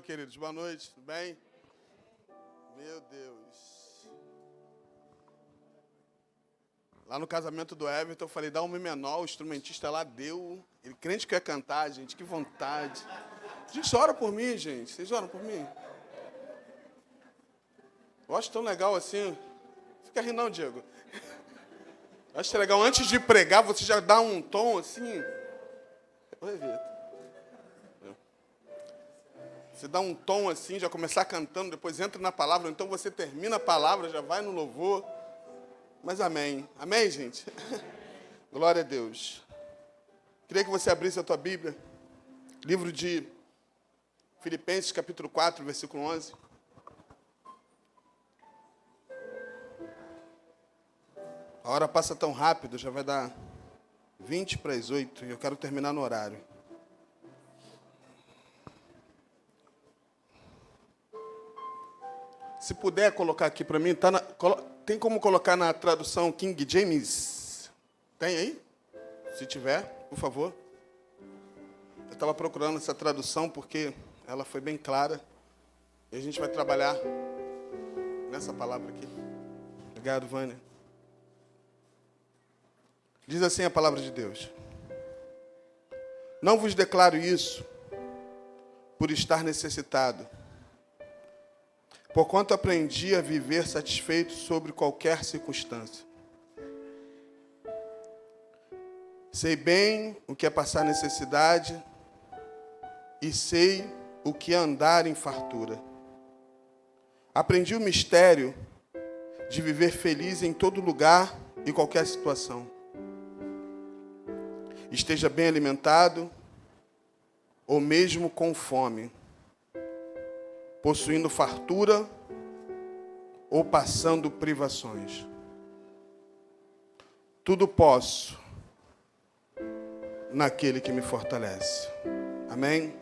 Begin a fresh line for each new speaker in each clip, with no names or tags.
queridos? Boa noite, tudo bem? Meu Deus. Lá no casamento do Everton, eu falei, dá um mi menor, o instrumentista lá deu. Ele crente que ia cantar, gente, que vontade. Gente, ora por mim, gente. Vocês oram por mim? Eu acho tão legal assim. Fica rindo não, Diego. Eu acho legal, antes de pregar, você já dá um tom assim. Oi, Vitor. Você dá um tom assim, já começar cantando, depois entra na palavra, então você termina a palavra, já vai no louvor. Mas amém. Amém, gente? Glória a Deus. Queria que você abrisse a tua Bíblia. Livro de Filipenses, capítulo 4, versículo 11. A hora passa tão rápido, já vai dar 20 para as 8 e eu quero terminar no horário. Se puder colocar aqui para mim, tem como colocar na tradução King James? Tem aí? Se tiver, por favor. Eu estava procurando essa tradução porque ela foi bem clara. E a gente vai trabalhar nessa palavra aqui. Obrigado, Vânia. Diz assim a palavra de Deus. Não vos declaro isso por estar necessitado, porquanto aprendi a viver satisfeito sobre qualquer circunstância. Sei bem o que é passar necessidade e sei o que é andar em fartura. Aprendi o mistério de viver feliz em todo lugar e qualquer situação. Esteja bem alimentado ou mesmo com fome, possuindo fartura ou passando privações. Tudo posso naquele que me fortalece. Amém?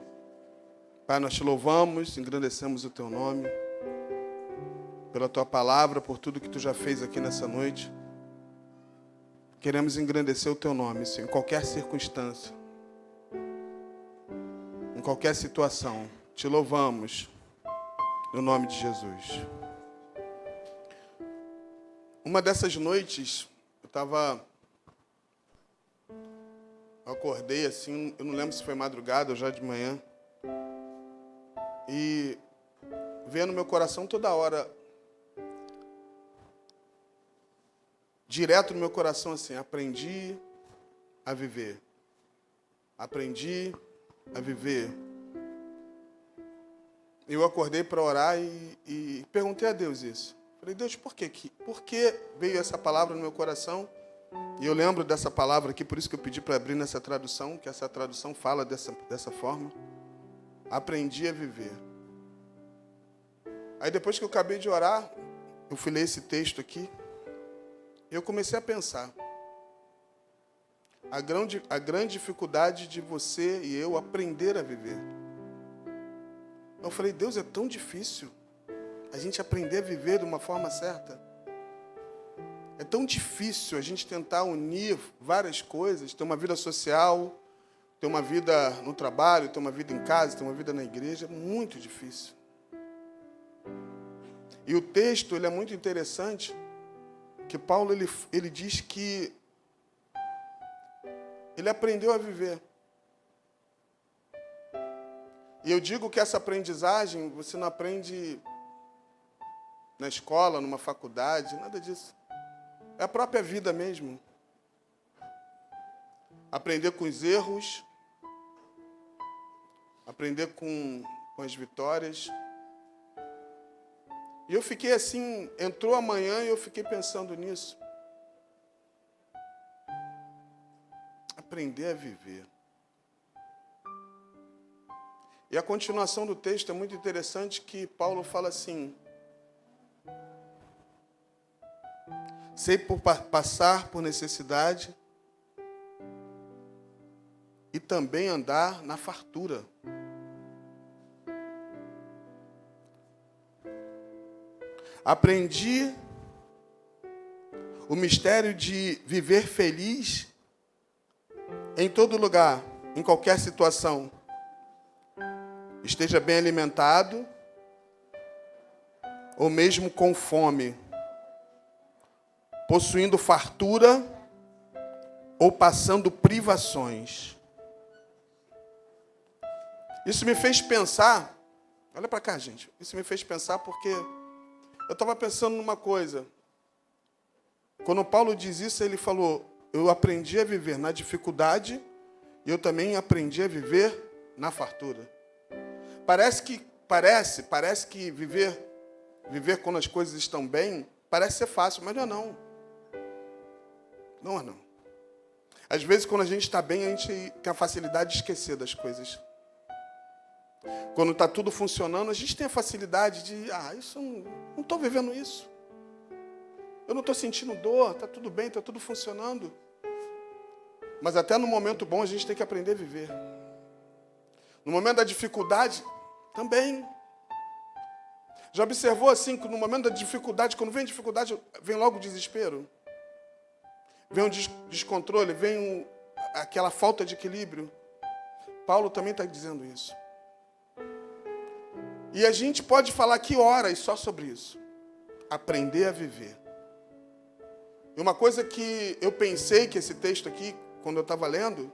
Pai, nós te louvamos, engrandecemos o teu nome, pela tua palavra, por tudo que tu já fez aqui nessa noite. Queremos engrandecer o teu nome, Senhor, em qualquer circunstância, em qualquer situação. Te louvamos. No nome de Jesus. Uma dessas noites, eu acordei assim, eu não lembro se foi madrugada ou já de manhã, e veio no meu coração toda hora, direto no meu coração assim, aprendi a viver. Aprendi a viver. Eu acordei para orar e perguntei a Deus isso. Falei, Deus, por que veio essa palavra no meu coração? E eu lembro dessa palavra aqui, por isso que eu pedi para abrir nessa tradução, que essa tradução fala dessa forma. Aprendi a viver. Aí depois que eu acabei de orar, eu fui ler esse texto aqui, e eu comecei a pensar. A grande dificuldade de você e eu aprender a viver. Eu falei, Deus, é tão difícil a gente aprender a viver de uma forma certa. É tão difícil a gente tentar unir várias coisas, ter uma vida social, ter uma vida no trabalho, ter uma vida em casa, ter uma vida na igreja. É muito difícil. E o texto ele é muito interessante, que Paulo ele diz que ele aprendeu a viver. E eu digo que essa aprendizagem, você não aprende na escola, numa faculdade, nada disso. É a própria vida mesmo. Aprender com os erros, aprender com as vitórias. E eu fiquei assim, entrou amanhã e eu fiquei pensando nisso. Aprender a viver. E a continuação do texto é muito interessante, que Paulo fala assim: sei passar por necessidade e também andar na fartura. Aprendi o mistério de viver feliz em todo lugar, em qualquer situação. esteja bem alimentado, ou mesmo com fome, possuindo fartura ou passando privações. Isso me fez pensar, olha para cá, gente, isso me fez pensar porque eu estava pensando numa coisa. Quando Paulo diz isso, ele falou, eu aprendi a viver na dificuldade e eu também aprendi a viver na fartura. Parece que viver quando as coisas estão bem, parece ser fácil, mas não é não. Não é não. Às vezes, quando a gente está bem, a gente tem a facilidade de esquecer das coisas. Quando está tudo funcionando, a gente tem a facilidade de, isso não estou vivendo isso. Eu não estou sentindo dor, está tudo bem, está tudo funcionando. Mas até no momento bom, a gente tem que aprender a viver. No momento da dificuldade, também. Já observou assim, que no momento da dificuldade, quando vem dificuldade, vem logo o desespero? Vem um descontrole, vem aquela falta de equilíbrio. Paulo também está dizendo isso. E a gente pode falar aqui horas só sobre isso. Aprender a viver. E uma coisa que eu pensei que esse texto aqui, quando eu estava lendo,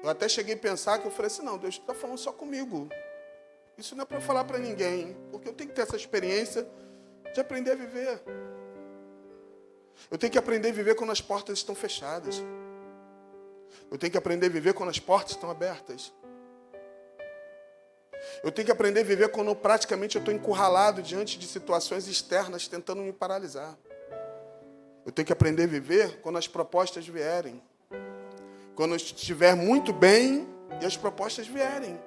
eu até cheguei a pensar que eu falei assim, não, Deus está falando só comigo. Isso não é para falar para ninguém, porque eu tenho que ter essa experiência de aprender a viver. Eu tenho que aprender a viver quando as portas estão fechadas. Eu tenho que aprender a viver quando as portas estão abertas. Eu tenho que aprender a viver quando praticamente eu estou encurralado diante de situações externas tentando me paralisar. Eu tenho que aprender a viver quando as propostas vierem. Quando eu estiver muito bem e as propostas vierem.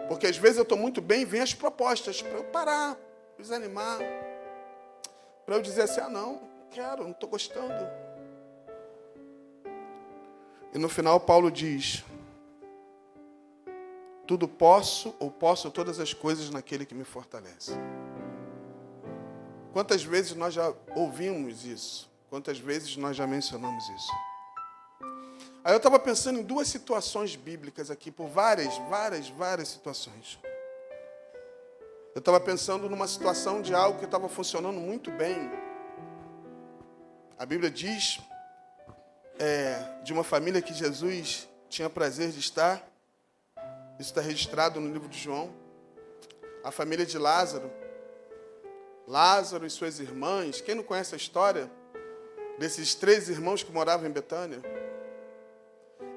Porque às vezes eu estou muito bem e vem as propostas para eu parar, desanimar. Para eu dizer assim, não quero, não estou gostando. E no final Paulo diz, tudo posso ou posso todas as coisas naquele que me fortalece. Quantas vezes nós já ouvimos isso? Quantas vezes nós já mencionamos isso? Aí eu estava pensando em duas situações bíblicas aqui, por várias situações. Eu estava pensando numa situação de algo que estava funcionando muito bem. A Bíblia diz de uma família que Jesus tinha prazer de estar. Isso está registrado no livro de João. A família de Lázaro. Lázaro e suas irmãs. Quem não conhece a história desses 3 irmãos que moravam em Betânia?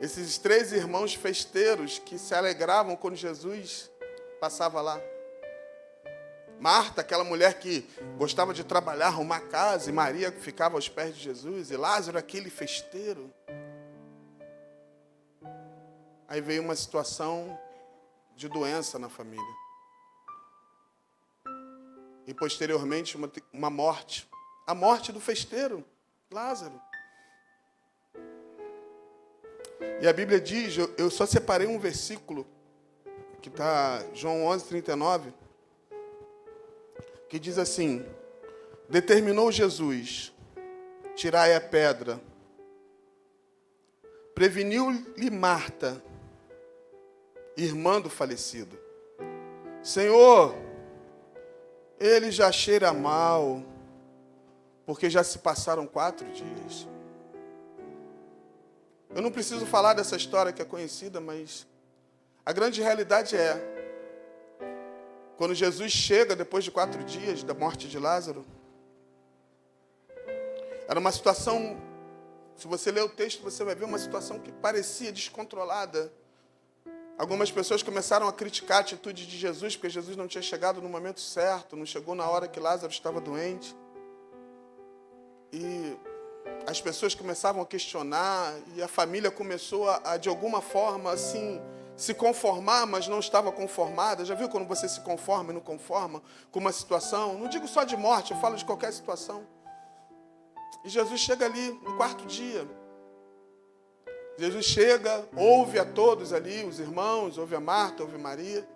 Esses 3 irmãos festeiros que se alegravam quando Jesus passava lá. Marta, aquela mulher que gostava de trabalhar, arrumar casa, e Maria que ficava aos pés de Jesus, e Lázaro, aquele festeiro. Aí veio uma situação de doença na família. E posteriormente uma morte. A morte do festeiro, Lázaro. E a Bíblia diz, eu só separei um versículo, que está João 11:39, que diz assim, determinou Jesus, tirai a pedra. Preveniu-lhe Marta, irmã do falecido. Senhor, ele já cheira mal, porque já se passaram 4 dias. Eu não preciso falar dessa história que é conhecida, mas a grande realidade é, quando Jesus chega depois de 4 dias da morte de Lázaro, era uma situação, se você ler o texto, você vai ver uma situação que parecia descontrolada. Algumas pessoas começaram a criticar a atitude de Jesus, porque Jesus não tinha chegado no momento certo, não chegou na hora que Lázaro estava doente. E as pessoas começavam a questionar, e a família começou a de alguma forma, assim, se conformar, mas não estava conformada. Já viu quando você se conforma e não conforma com uma situação? Não digo só de morte, eu falo de qualquer situação. E Jesus chega ali no 4º dia. Jesus chega, ouve a todos ali, os irmãos, ouve a Marta, ouve a Maria.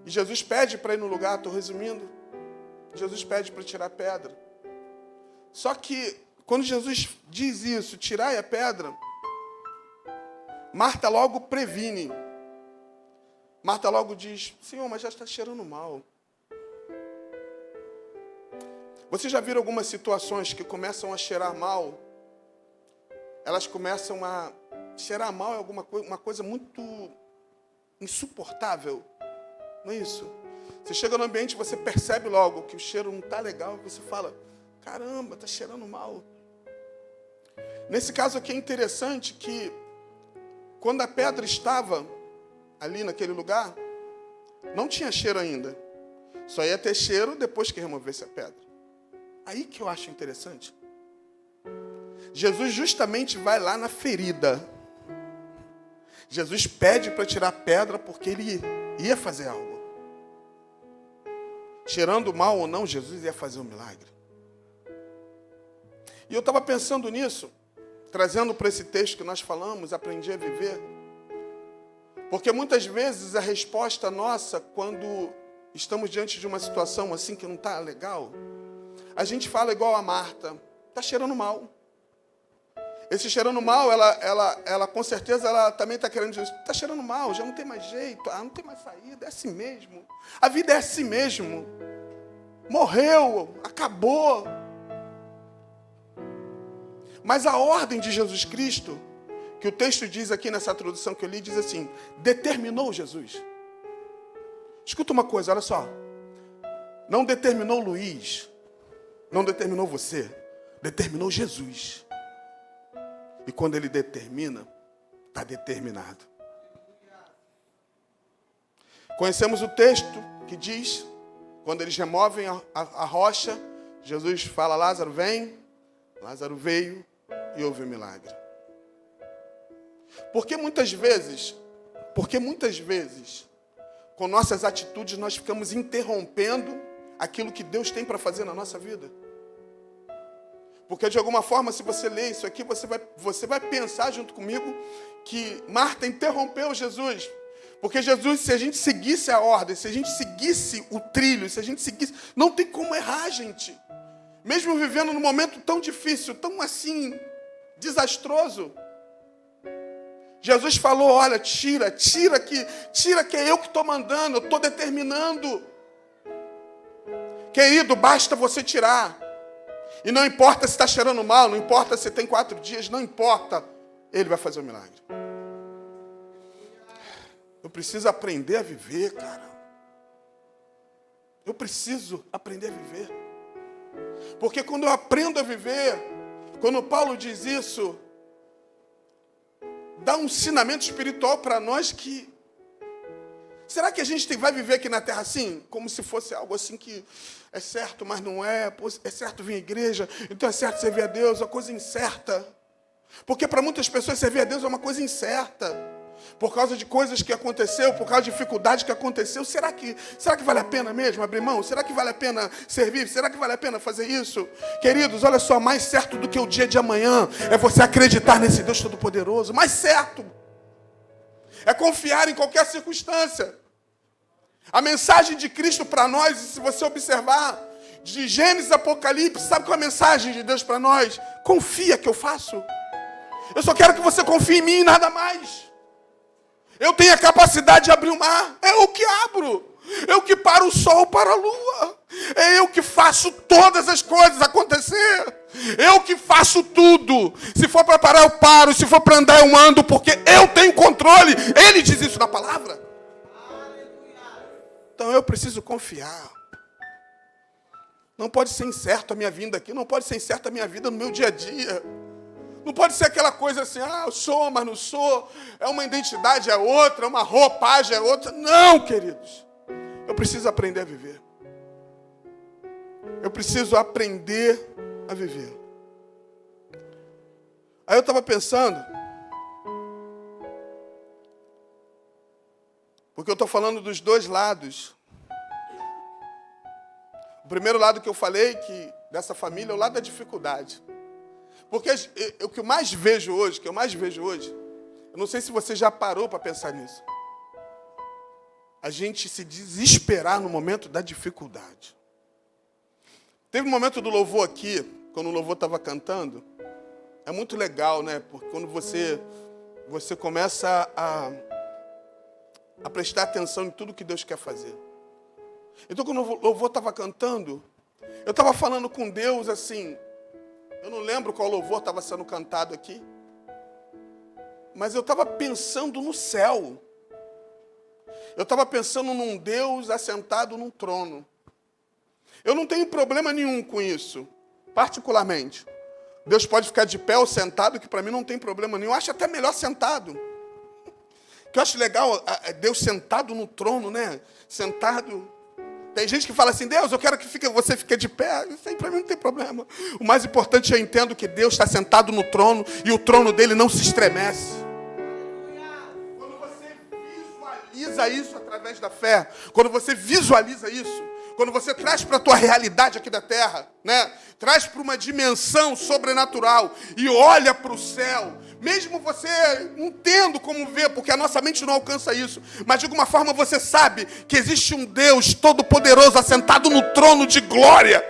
E Jesus pede para ir no lugar, estou resumindo. Jesus pede para tirar a pedra. Só que, quando Jesus diz isso, tirai a pedra, Marta logo previne. Marta logo diz, Senhor, mas já está cheirando mal. Vocês já viram algumas situações que começam a cheirar mal? Elas começam a cheirar mal, é uma coisa muito insuportável. Não é isso? Você chega no ambiente, você percebe logo que o cheiro não está legal, você fala, caramba, está cheirando mal. Nesse caso aqui é interessante que, quando a pedra estava ali naquele lugar, não tinha cheiro ainda. Só ia ter cheiro depois que removesse a pedra. Aí que eu acho interessante. Jesus justamente vai lá na ferida. Jesus pede para tirar a pedra porque ele ia fazer algo. Cheirando mal ou não, Jesus ia fazer um milagre. E eu estava pensando nisso, trazendo para esse texto que nós falamos, aprendi a viver. Porque muitas vezes a resposta nossa, quando estamos diante de uma situação assim que não está legal, a gente fala igual a Marta, está cheirando mal. Esse cheirando mal, ela com certeza, ela também está querendo dizer, está cheirando mal, já não tem mais jeito, não tem mais saída, é assim mesmo. A vida é assim mesmo. Morreu, acabou. Mas a ordem de Jesus Cristo, que o texto diz aqui nessa tradução que eu li, diz assim, determinou Jesus. Escuta uma coisa, olha só. Não determinou Luiz, não determinou você, determinou Jesus. E quando ele determina, está determinado. Conhecemos o texto que diz, quando eles removem a rocha, Jesus fala, Lázaro vem, Lázaro veio e houve um milagre. Porque muitas vezes, com nossas atitudes, nós ficamos interrompendo aquilo que Deus tem para fazer na nossa vida. Porque, de alguma forma, se você ler isso aqui, você vai pensar junto comigo que Marta interrompeu Jesus. Porque Jesus, se a gente seguisse a ordem, se a gente seguisse o trilho, se a gente seguisse... Não tem como errar, gente. Mesmo vivendo num momento tão difícil, tão assim, desastroso. Jesus falou, olha, tira que é eu que estou mandando, eu estou determinando. Querido, basta você tirar. E não importa se está cheirando mal, não importa se tem 4 dias, não importa. Ele vai fazer um milagre. Eu preciso aprender a viver, cara. Eu preciso aprender a viver. Porque quando eu aprendo a viver, quando Paulo diz isso, dá um ensinamento espiritual para nós que... Será que a gente vai viver aqui na terra assim? Como se fosse algo assim que é certo, mas não é. É certo vir à igreja, então é certo servir a Deus, é uma coisa incerta. Porque para muitas pessoas servir a Deus é uma coisa incerta. Por causa de coisas que aconteceu, por causa de dificuldade que aconteceu. Será que vale a pena mesmo abrir mão? Será que vale a pena servir? Será que vale a pena fazer isso? Queridos, olha só, mais certo do que o dia de amanhã é você acreditar nesse Deus Todo-Poderoso. Mais certo. É confiar em qualquer circunstância. A mensagem de Cristo para nós, se você observar, de Gênesis a Apocalipse, sabe qual é a mensagem de Deus para nós? Confia que eu faço. Eu só quero que você confie em mim e nada mais. Eu tenho a capacidade de abrir o mar. É eu que abro. Eu que paro o sol para a lua. É eu que faço todas as coisas acontecer. Eu que faço tudo. Se for para parar, eu paro. Se for para andar, eu ando. Porque eu tenho controle. Ele diz isso na palavra. Então eu preciso confiar. Não pode ser incerto a minha vinda aqui. Não pode ser incerta a minha vida no meu dia a dia. Não pode ser aquela coisa assim, eu sou, mas não sou. É uma identidade, é outra. É uma roupagem, é outra. Não, queridos. Eu preciso aprender a viver. Eu preciso aprender a viver. Aí eu estava pensando, porque eu estou falando dos dois lados. O primeiro lado que eu falei, que dessa família, é o lado da dificuldade. Porque o que eu mais vejo hoje, eu não sei se você já parou para pensar nisso. A gente se desesperar no momento da dificuldade. Teve um momento do louvor aqui, quando o louvor estava cantando, é muito legal, né? Porque quando você começa a prestar atenção em tudo que Deus quer fazer. Então, quando o louvor estava cantando, eu estava falando com Deus assim, eu não lembro qual louvor estava sendo cantado aqui, mas eu estava pensando no céu. Eu estava pensando num Deus assentado num trono. Eu não tenho problema nenhum com isso, particularmente. Deus pode ficar de pé ou sentado, que para mim não tem problema nenhum. Eu acho até melhor sentado. O que eu acho legal é Deus sentado no trono, né? Sentado. Tem gente que fala assim, Deus, eu quero que você fique de pé. Isso aí para mim não tem problema. O mais importante, eu entendo que Deus está sentado no trono e o trono dele não se estremece. Visualiza isso através da fé, quando você visualiza isso, quando você traz para a tua realidade aqui da terra, né? Traz para uma dimensão sobrenatural e olha para o céu, mesmo você não tendo como ver, porque a nossa mente não alcança isso, mas de alguma forma você sabe que existe um Deus todo-poderoso assentado no trono de glória,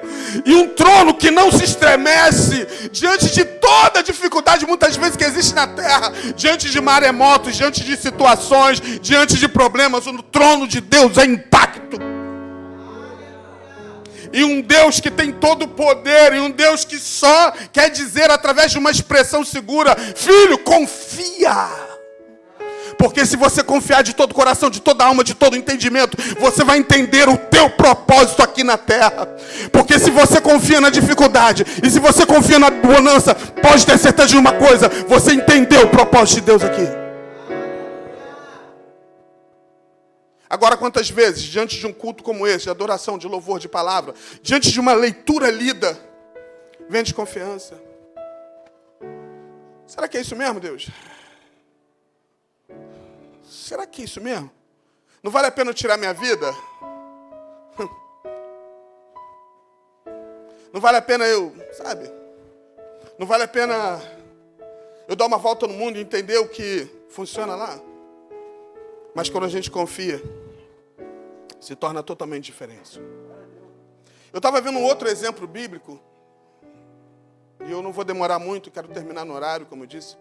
e um trono que não se estremece diante de toda a dificuldade muitas vezes que existe na terra, diante de maremotos, diante de situações, diante de problemas. O trono de Deus é intacto. E um Deus que tem todo o poder, e um Deus que só quer dizer através de uma expressão segura, filho, confia. Porque se você confiar de todo o coração, de toda a alma, de todo o entendimento, você vai entender o teu propósito aqui na terra. Porque se você confia na dificuldade, e se você confia na bonança, pode ter certeza de uma coisa, você entendeu o propósito de Deus aqui. Agora, quantas vezes, diante de um culto como esse, de adoração, de louvor, de palavra, diante de uma leitura lida, vem desconfiança. Será que é isso mesmo, Deus? Será que é isso mesmo? Não vale a pena eu tirar minha vida? Não vale a pena eu, sabe? Não vale a pena eu dar uma volta no mundo e entender o que funciona lá? Mas quando a gente confia, se torna totalmente diferente. Eu estava vendo um outro exemplo bíblico, e eu não vou demorar muito, quero terminar no horário, como eu disse.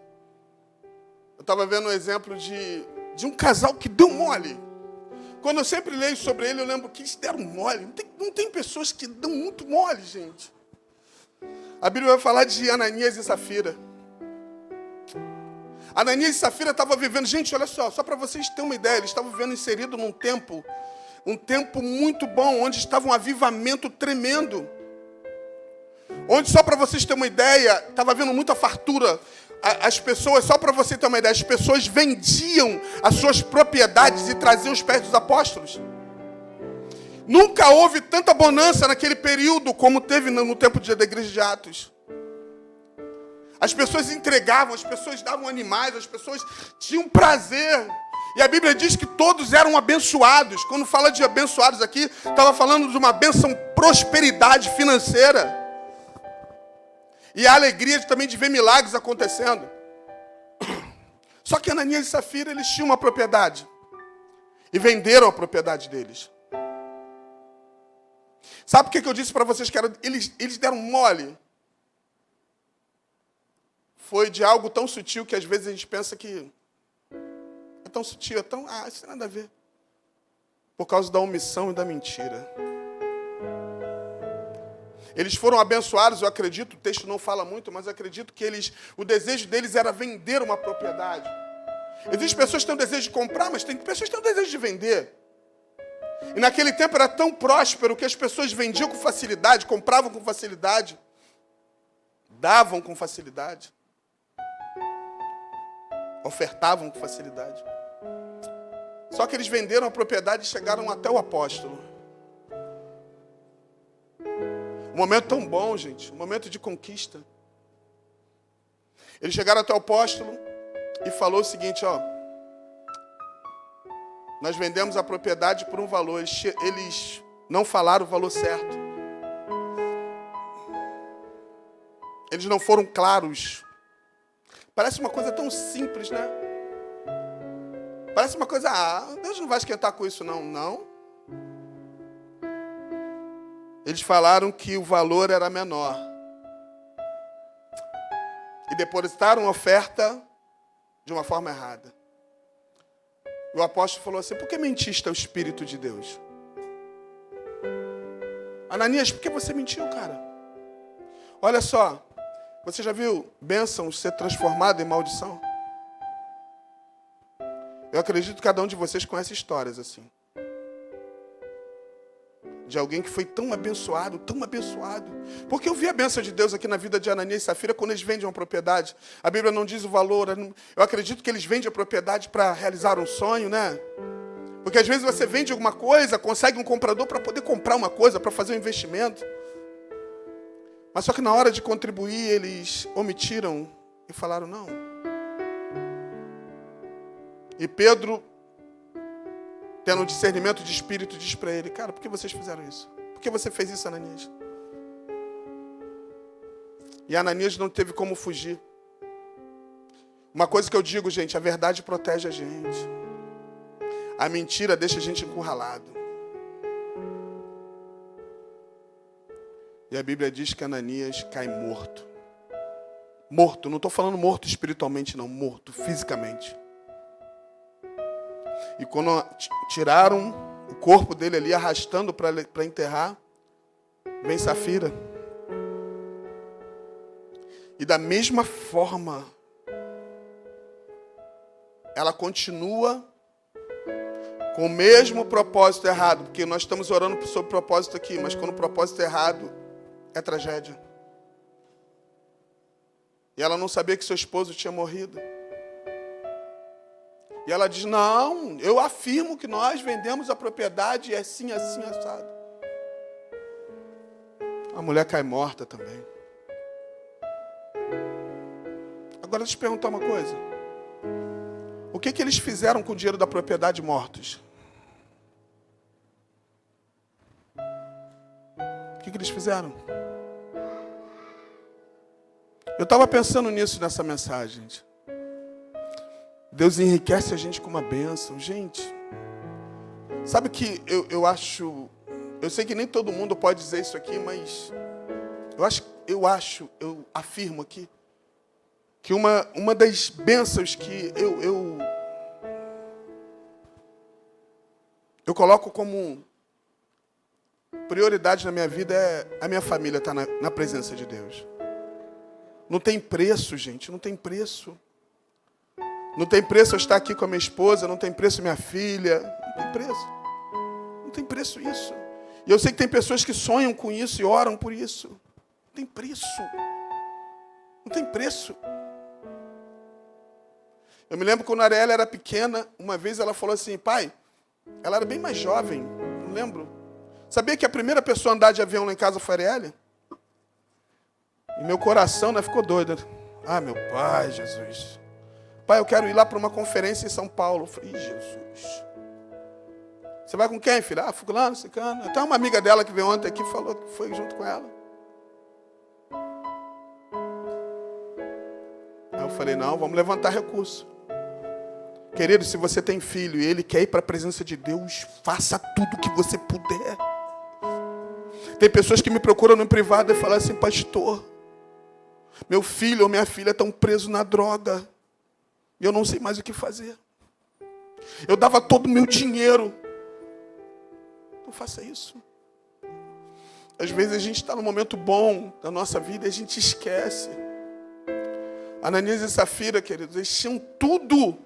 Eu estava vendo um exemplo de um casal que deu mole. Quando eu sempre leio sobre ele, eu lembro que eles deram mole. Não tem pessoas que dão muito mole, gente. A Bíblia vai falar de Ananias e Safira. Ananias e Safira estavam vivendo, gente, olha só para vocês terem uma ideia, eles estavam vivendo inserido num tempo, um tempo muito bom, onde estava um avivamento tremendo. Onde, só para vocês terem uma ideia, estava havendo muita fartura. As pessoas, só para você ter uma ideia, as pessoas vendiam as suas propriedades e traziam os pés dos apóstolos. Nunca houve tanta bonança naquele período como teve no tempo da igreja de Atos. As pessoas entregavam, as pessoas davam animais, as pessoas tinham prazer. E a Bíblia diz que todos eram abençoados. Quando fala de abençoados aqui, estava falando de uma bênção, prosperidade financeira. E a alegria também de ver milagres acontecendo. Só que Ananias e Safira, eles tinham uma propriedade. E venderam a propriedade deles. Sabe por que eu disse para vocês que eles deram mole? Foi de algo tão sutil que às vezes a gente pensa que é tão sutil, é tão... isso tem nada a ver. Por causa da omissão e da mentira. Eles foram abençoados, eu acredito, o texto não fala muito, mas eu acredito que o desejo deles era vender uma propriedade. Existem pessoas que têm o desejo de comprar, mas tem pessoas que têm o desejo de vender. E naquele tempo era tão próspero que as pessoas vendiam com facilidade, compravam com facilidade, davam com facilidade. Ofertavam com facilidade. Só que eles venderam a propriedade e chegaram até o apóstolo. Um momento tão bom, gente. Um momento de conquista. Eles chegaram até o apóstolo e falou o seguinte, nós vendemos a propriedade por um valor. Eles não falaram o valor certo. Eles não foram claros. Parece uma coisa tão simples, né? Parece uma coisa, Deus não vai esquentar com isso, não. Não. Eles falaram que o valor era menor. E depositaram a oferta de uma forma errada. E o apóstolo falou assim, por que mentiste ao Espírito de Deus? Ananias, por que você mentiu, cara? Olha só, você já viu bênçãos ser transformadas em maldição? Eu acredito que cada um de vocês conhece histórias assim. De alguém que foi tão abençoado, tão abençoado. Porque eu vi a bênção de Deus aqui na vida de Ananias e Safira quando eles vendem uma propriedade. A Bíblia não diz o valor. Eu acredito que eles vendem a propriedade para realizar um sonho, né? Porque às vezes você vende alguma coisa, consegue um comprador para poder comprar uma coisa, para fazer um investimento. Mas só que na hora de contribuir, eles omitiram e falaram não. E Pedro, tendo um discernimento de espírito, diz para ele, cara, por que vocês fizeram isso? Por que você fez isso, Ananias? E Ananias não teve como fugir. Uma coisa que eu digo, gente, a verdade protege a gente. A mentira deixa a gente encurralado. E a Bíblia diz que Ananias cai morto. Morto, não estou falando morto espiritualmente, não. Morto fisicamente. E quando tiraram o corpo dele ali, arrastando para enterrar, vem Safira. E da mesma forma, ela continua com o mesmo propósito errado. Porque nós estamos orando sobre propósito aqui, mas quando o propósito é errado, é tragédia. E ela não sabia que seu esposo tinha morrido. E ela diz, não, eu afirmo que nós vendemos a propriedade e é assim, assim, assado. A mulher cai morta também. Agora deixa eu te perguntar uma coisa. O que eles fizeram com o dinheiro da propriedade mortos? O que eles fizeram? Eu estava pensando nisso nessa mensagem, gente. Deus enriquece a gente com uma bênção. Gente, sabe que eu acho... Eu sei que nem todo mundo pode dizer isso aqui, mas... Eu afirmo aqui, que uma das bênçãos que eu coloco como prioridade na minha vida é a minha família estar na presença de Deus. Não tem preço, gente, não tem preço. Não tem preço eu estar aqui com a minha esposa, não tem preço minha filha, não tem preço. Não tem preço isso. E eu sei que tem pessoas que sonham com isso e oram por isso. Não tem preço. Não tem preço. Eu me lembro quando a Ariela era pequena, uma vez ela falou assim, pai, ela era bem mais jovem, não lembro. Sabia que a primeira pessoa a andar de avião lá em casa foi a Ariela? E meu coração, né, ficou doido. Ah, meu pai, Jesus. Pai, eu quero ir lá para uma conferência em São Paulo. Eu falei, Jesus. Você vai com quem, filha? Ah, fulano, cicano. Até uma amiga dela que veio ontem aqui falou que foi junto com ela. Aí eu falei, não, vamos levantar recurso. Querido, se você tem filho e ele quer ir para a presença de Deus, faça tudo o que você puder. Tem pessoas que me procuram no privado e falam assim, pastor, meu filho ou minha filha estão presos na droga. E eu não sei mais o que fazer. Eu dava todo o meu dinheiro. Não faça isso. Às vezes a gente está num momento bom da nossa vida e a gente esquece. Ananias e Safira, queridos, eles tinham tudo.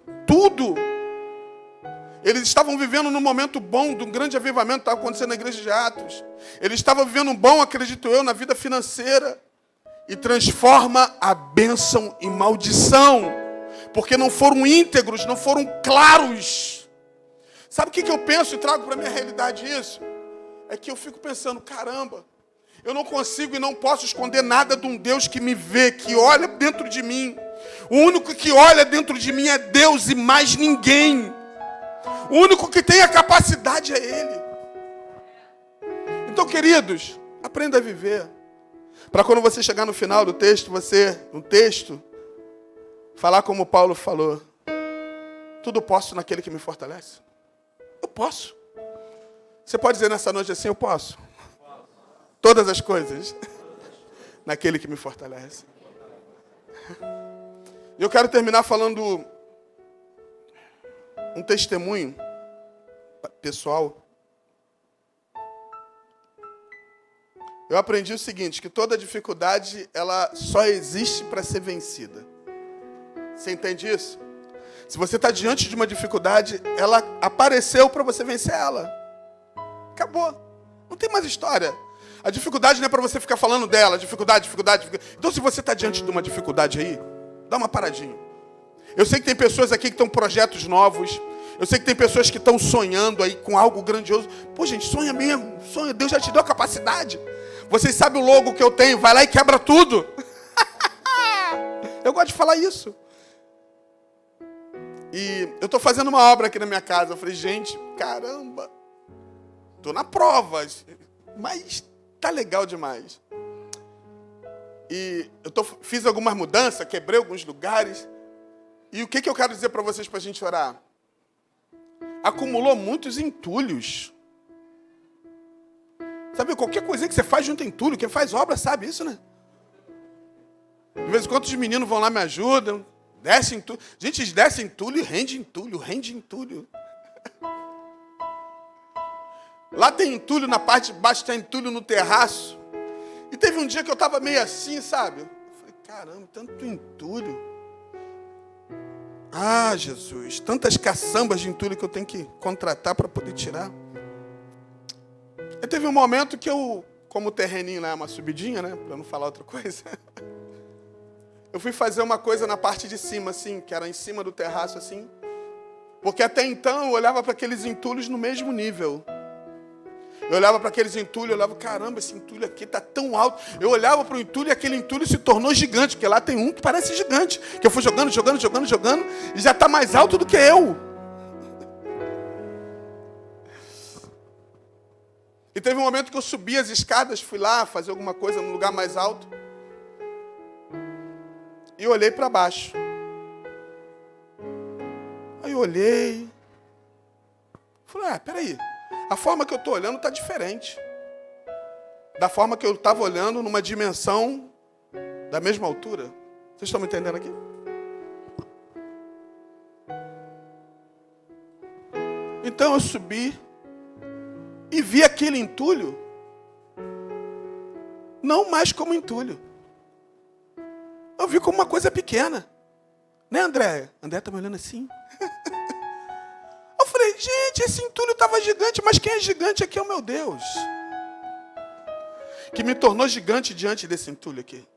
Eles estavam vivendo num momento bom, de um grande avivamento que estava acontecendo na igreja de Atos. Eles estavam vivendo um bom, acredito eu, na vida financeira. E transforma a bênção em maldição. Porque não foram íntegros, não foram claros. Sabe o que eu penso e trago para a minha realidade isso? É que eu fico pensando, caramba, eu não consigo e não posso esconder nada de um Deus que me vê, que olha dentro de mim. O único que olha dentro de mim é Deus e mais ninguém. O único que tem a capacidade é Ele. Então, queridos, aprenda a viver. Para quando você chegar no final do texto, no texto, falar como Paulo falou. Tudo posso naquele que me fortalece. Eu posso. Você pode dizer nessa noite assim, eu posso. Todas as coisas naquele que me fortalece. Eu quero terminar falando um testemunho pessoal. Eu aprendi o seguinte, que toda dificuldade, ela só existe para ser vencida. Você entende isso? Se você está diante de uma dificuldade, ela apareceu para você vencer ela. Acabou. Não tem mais história. A dificuldade não é para você ficar falando dela. Dificuldade. Então, se você está diante de uma dificuldade aí, dá uma paradinha. Eu sei que tem pessoas aqui que estão com projetos novos. Eu sei que tem pessoas que estão sonhando aí com algo grandioso. Pô, gente, sonha mesmo. Sonha. Deus já te deu a capacidade. Vocês sabem o logo que eu tenho. Vai lá e quebra tudo. Eu gosto de falar isso. E eu estou fazendo uma obra aqui na minha casa. Eu falei, gente, caramba. Estou na prova. Mas tá legal demais. E fiz algumas mudanças. Quebrei alguns lugares. E o que eu quero dizer para vocês para a gente orar? Acumulou muitos entulhos. Sabe, qualquer coisa que você faz junto entulho. Quem faz obra sabe isso, né? De vez em quando os meninos vão lá e me ajudam. Desce entulho. Gente, eles descem entulho e rende entulho. Lá tem entulho na parte de baixo, tem entulho no terraço. E teve um dia que eu estava meio assim, sabe? Eu falei, caramba, tanto entulho. Ah, Jesus, tantas caçambas de entulho que eu tenho que contratar para poder tirar. Aí teve um momento que eu, como o terreninho lá é uma subidinha, né? Para não falar outra coisa. Eu fui fazer uma coisa na parte de cima, assim, que era em cima do terraço, assim. Porque até então eu olhava para aqueles entulhos no mesmo nível. Eu olhava para aqueles entulhos, eu olhava, caramba, esse entulho aqui está tão alto. Eu olhava para o entulho e aquele entulho se tornou gigante, porque lá tem um que parece gigante. Que eu fui jogando, e já está mais alto do que eu. E teve um momento que eu subi as escadas, fui lá fazer alguma coisa num lugar mais alto. E olhei para baixo. Aí eu olhei. Falei, peraí. A forma que eu estou olhando está diferente da forma que eu estava olhando numa dimensão da mesma altura. Vocês estão me entendendo aqui? Então eu subi e vi aquele entulho não mais como entulho. Eu vi como uma coisa pequena. Né, Andréia? Andréia está me olhando assim. Eu falei, gente, esse entulho estava gigante, mas quem é gigante aqui é o meu Deus. Que me tornou gigante diante desse entulho aqui.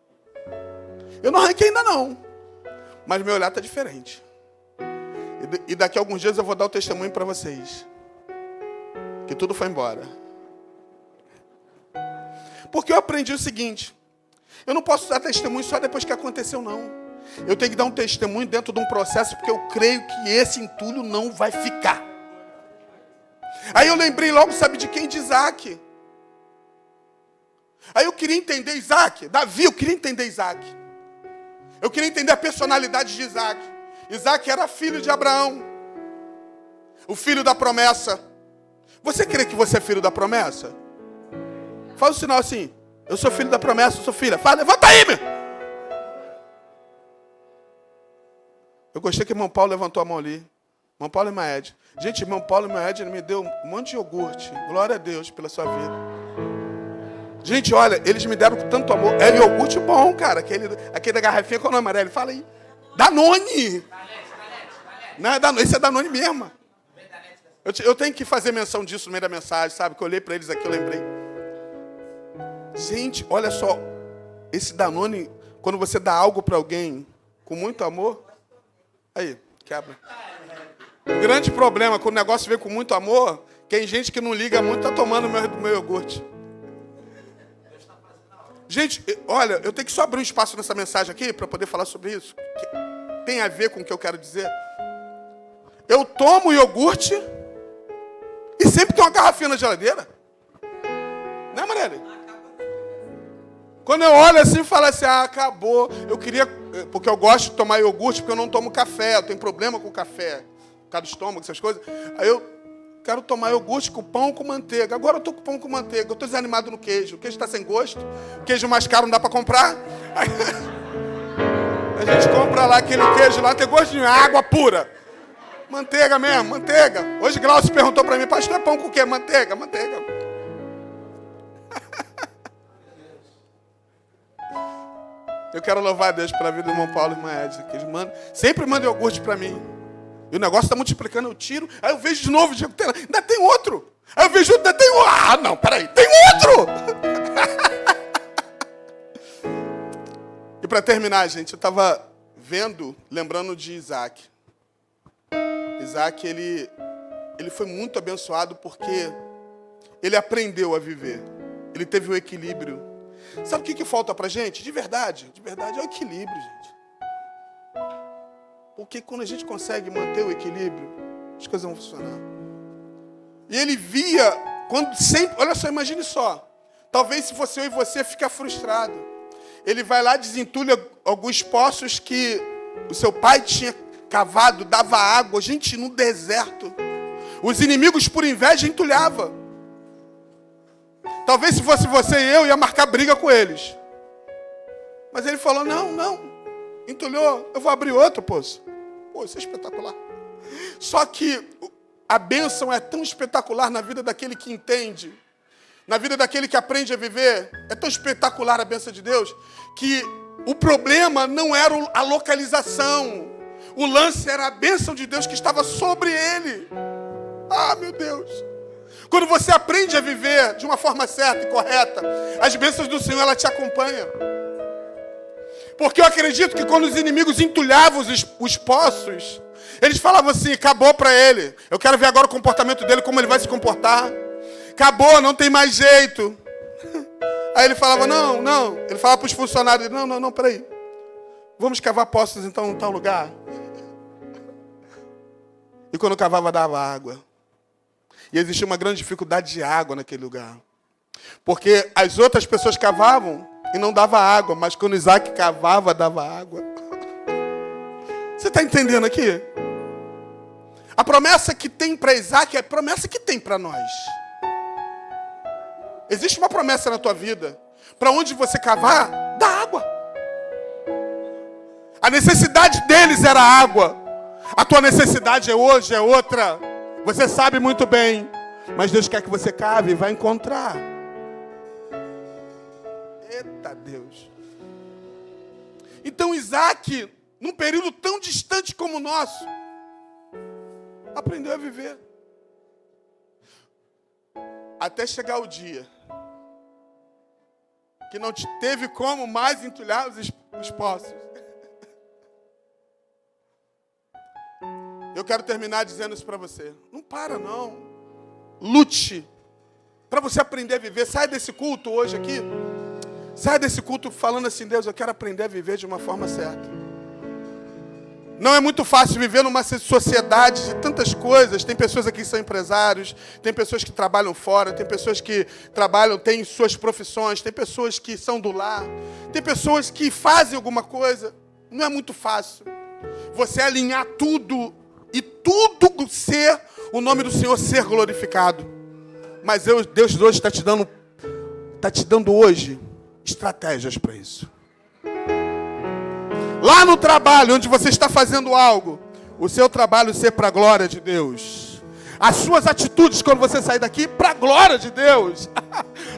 Eu não arranquei ainda não, mas meu olhar está diferente. E daqui a alguns dias eu vou dar o testemunho para vocês. Que tudo foi embora. Porque eu aprendi o seguinte. Eu não posso dar testemunho só depois que aconteceu, não. Eu tenho que dar um testemunho dentro de um processo, porque eu creio que esse entulho não vai ficar. Aí eu lembrei logo, sabe de quem? De Isaac. Aí eu queria entender Isaac. Davi, eu queria entender Isaac. Eu queria entender a personalidade de Isaac. Isaac era filho de Abraão. O filho da promessa. Você crê que você é filho da promessa? Faz um sinal assim. Eu sou filho da promessa, eu sou filha. Fala, levanta aí, meu. Eu gostei que o irmão Paulo levantou a mão ali. Irmão Paulo e Maed. Gente, irmão Paulo e Maed me deu um monte de iogurte. Glória a Deus pela sua vida. Gente, olha, eles me deram com tanto amor. É iogurte bom, cara. Aquele da garrafinha, qual é o nome, amarelo? Fala aí. Danone. Não é Danone, esse é Danone mesmo. Eu tenho que fazer menção disso no meio da mensagem, sabe? Que eu olhei para eles aqui, eu lembrei. Gente, olha só. Esse Danone, quando você dá algo para alguém com muito amor... Aí, quebra. O grande problema, quando o negócio vem com muito amor, tem gente que não liga muito, está tomando meu iogurte. Gente, olha, eu tenho que só abrir um espaço nessa mensagem aqui para poder falar sobre isso. Que tem a ver com o que eu quero dizer. Eu tomo iogurte e sempre tem uma garrafinha na geladeira. Né, Marielle? Quando eu olho assim e falo assim, acabou. Eu queria, porque eu gosto de tomar iogurte, porque eu não tomo café. Eu tenho problema com café, por causa do estômago, essas coisas. Aí eu quero tomar iogurte com pão com manteiga. Agora eu estou com pão com manteiga. Eu estou desanimado no queijo. O queijo está sem gosto. O queijo mais caro não dá para comprar. Aí, a gente compra lá aquele queijo lá, tem gosto de água pura. Manteiga mesmo, manteiga. Hoje Glaucio perguntou para mim, pastor, é pão com o quê? Manteiga, manteiga. Eu quero louvar a Deus pela vida do irmão Paulo e irmã Edson, que eles sempre mandam iogurte para mim. E o negócio está multiplicando, eu tiro, aí eu vejo de novo, digo, ainda tem outro. Aí eu vejo, ainda tem outro. Ah, não, peraí, tem outro! E para terminar, gente, eu estava lembrando de Isaac. Isaac, ele foi muito abençoado porque ele aprendeu a viver. Ele teve o equilíbrio. Sabe o que falta pra gente? De verdade, é o equilíbrio, gente. Porque quando a gente consegue manter o equilíbrio, as coisas vão funcionar. E ele via, olha só, imagine só. Talvez se fosse eu e você, fica frustrado. Ele vai lá, desentulha alguns poços que o seu pai tinha cavado, dava água. Gente, no deserto. Os inimigos, por inveja, entulhavam. Talvez se fosse você e eu, ia marcar briga com eles. Mas ele falou, não, entulhou, eu vou abrir outro poço. Pô, isso é espetacular. Só que a bênção é tão espetacular na vida daquele que entende, na vida daquele que aprende a viver. É tão espetacular a bênção de Deus, que o problema não era a localização. O lance era a bênção de Deus que estava sobre ele. Ah, meu Deus. Quando você aprende a viver de uma forma certa e correta, as bênçãos do Senhor, ela te acompanha. Porque eu acredito que quando os inimigos entulhavam os poços, eles falavam assim, acabou para ele. Eu quero ver agora o comportamento dele, como ele vai se comportar. Acabou, não tem mais jeito. Aí ele falava, não. Ele falava para os funcionários, não, peraí. Vamos cavar poços então em tal lugar. E quando cavava, dava água. E existia uma grande dificuldade de água naquele lugar. Porque as outras pessoas cavavam e não dava água, mas quando Isaac cavava, dava água. Você está entendendo aqui? A promessa que tem para Isaac é a promessa que tem para nós. Existe uma promessa na tua vida. Para onde você cavar, dá água. A necessidade deles era água. A tua necessidade hoje é outra. Você sabe muito bem. Mas Deus quer que você cave e vai encontrar. Eita Deus. Então Isaac, num período tão distante como o nosso, aprendeu a viver. Até chegar o dia que não teve como mais entulhar os poços. Eu quero terminar dizendo isso para você. Não para, não. Lute. Para você aprender a viver. Sai desse culto hoje aqui. Sai desse culto falando assim, Deus, eu quero aprender a viver de uma forma certa. Não é muito fácil viver numa sociedade de tantas coisas. Tem pessoas aqui que são empresários, tem pessoas que trabalham fora, tem pessoas que trabalham, têm suas profissões, tem pessoas que são do lar, tem pessoas que fazem alguma coisa. Não é muito fácil. Você alinhar tudo e tudo ser o nome do Senhor ser glorificado. Mas Deus hoje está te dando hoje estratégias para isso. Lá no trabalho, onde você está fazendo algo, o seu trabalho ser para a glória de Deus. As suas atitudes quando você sair daqui, para a glória de Deus.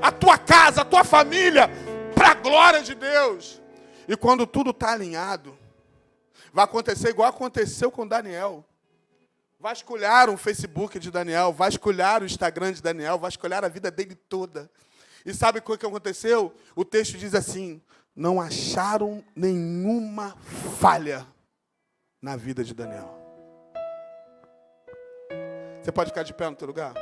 A tua casa, a tua família, para a glória de Deus. E quando tudo está alinhado, vai acontecer igual aconteceu com Daniel. Vasculharam o Facebook de Daniel, vasculharam o Instagram de Daniel, vasculharam a vida dele toda. E sabe o que aconteceu? O texto diz assim, não acharam nenhuma falha na vida de Daniel. Você pode ficar de pé no teu lugar?